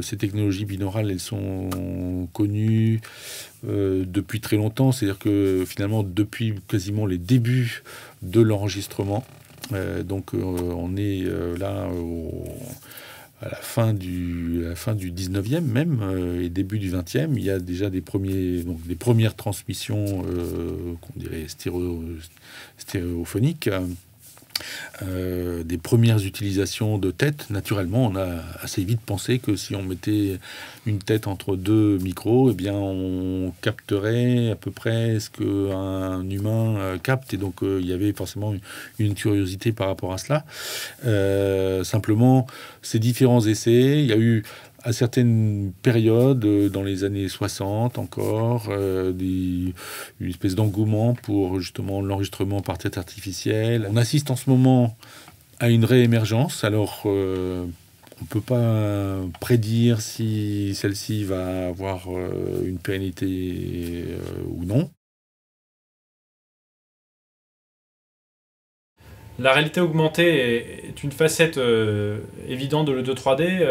Ces technologies binaurales, elles sont connues depuis très longtemps. C'est-à-dire que finalement, depuis quasiment les débuts de l'enregistrement, on est là à la fin du 19e même, et début du 20e, il y a déjà des premières transmissions qu'on dirait stéréophoniques. Des premières utilisations de tête. Naturellement, on a assez vite pensé que si on mettait une tête entre deux micros, eh bien, on capterait à peu près ce qu'un humain capte. Et donc, il y avait forcément une curiosité par rapport à cela. Simplement, ces différents essais, il y a eu à certaines périodes, dans les années 60 encore, une espèce d'engouement pour justement l'enregistrement par tête artificielle. On assiste en ce moment à une réémergence. Alors, on ne peut pas prédire si celle-ci va avoir une pérennité ou non. La réalité augmentée est une facette évidente de l'E2 3D.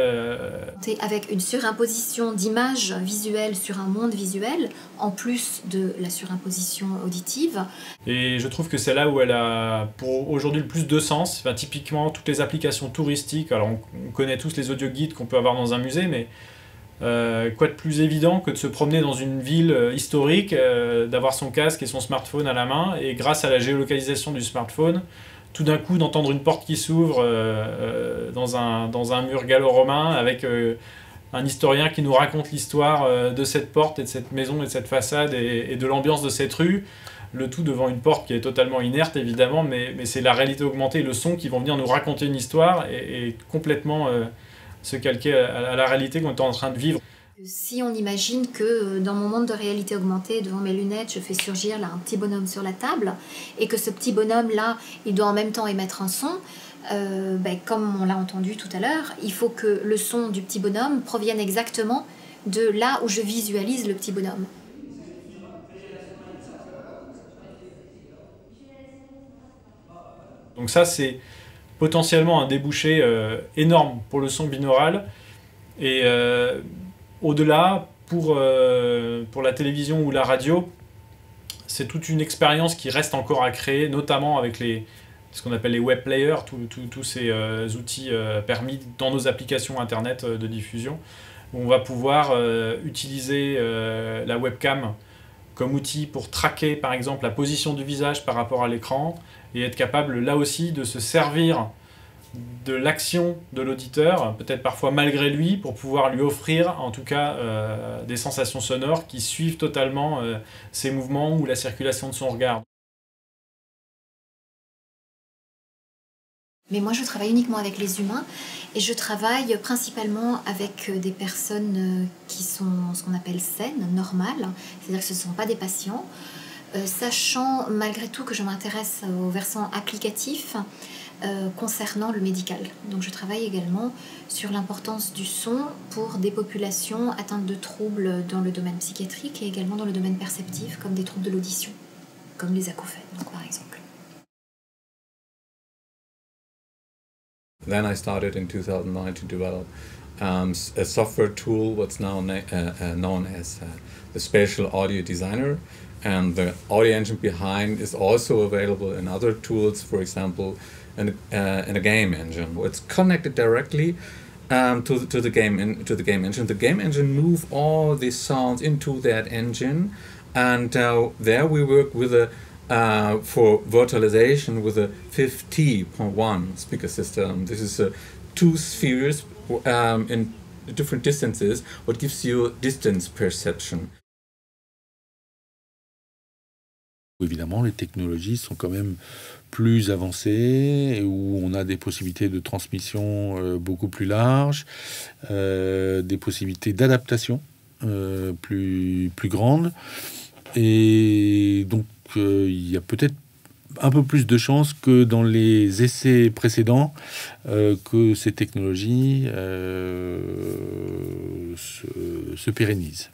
Avec une surimposition d'images visuelles sur un monde visuel, en plus de la surimposition auditive. Et je trouve que c'est là où elle a pour aujourd'hui le plus de sens. Enfin, typiquement, toutes les applications touristiques, alors on connaît tous les audioguides qu'on peut avoir dans un musée, mais quoi de plus évident que de se promener dans une ville historique, d'avoir son casque et son smartphone à la main, et grâce à la géolocalisation du smartphone, tout d'un coup d'entendre une porte qui s'ouvre dans un mur gallo-romain avec un historien qui nous raconte l'histoire de cette porte et de cette maison et de cette façade et de l'ambiance de cette rue, le tout devant une porte qui est totalement inerte évidemment, mais c'est la réalité augmentée et le son qui vont venir nous raconter une histoire et complètement se calquer à la réalité qu'on est en train de vivre. Si on imagine que dans mon monde de réalité augmentée, devant mes lunettes, je fais surgir là un petit bonhomme sur la table, et que ce petit bonhomme-là, il doit en même temps émettre un son, comme on l'a entendu tout à l'heure, il faut que le son du petit bonhomme provienne exactement de là où je visualise le petit bonhomme. Donc ça, c'est potentiellement un débouché énorme pour le son binaural. Et au-delà, pour la télévision ou la radio, c'est toute une expérience qui reste encore à créer, notamment avec ce qu'on appelle les web players, tous ces outils permis dans nos applications internet de diffusion, où on va pouvoir utiliser la webcam comme outil pour traquer par exemple la position du visage par rapport à l'écran et être capable là aussi de se servir de l'action de l'auditeur, peut-être parfois malgré lui, pour pouvoir lui offrir en tout cas des sensations sonores qui suivent totalement ses mouvements ou la circulation de son regard. Mais moi je travaille uniquement avec les humains et je travaille principalement avec des personnes qui sont ce qu'on appelle saines, normales, c'est-à-dire que ce ne sont pas des patients, sachant malgré tout que je m'intéresse au versant applicatif concernant le médical. Donc je travaille également sur l'importance du son pour des populations atteintes de troubles dans le domaine psychiatrique et également dans le domaine perceptif, comme des troubles de l'audition, comme les acouphènes, donc, par exemple. Then I started in 2009 to develop a software tool, what's now known as the Spatial Audio Designer. And the audio engine behind is also available in other tools, for example, in a game engine. It's connected directly to the game engine. The game engine move all these sounds into that engine, and there we work with for virtualization with a 50.1 speaker system. This is two spheres in different distances, what gives you distance perception. Évidemment, les technologies sont quand même plus avancées, où on a des possibilités de transmission beaucoup plus larges, des possibilités d'adaptation plus grandes. Et donc, il y a peut-être un peu plus de chances que dans les essais précédents que ces technologies se pérennisent.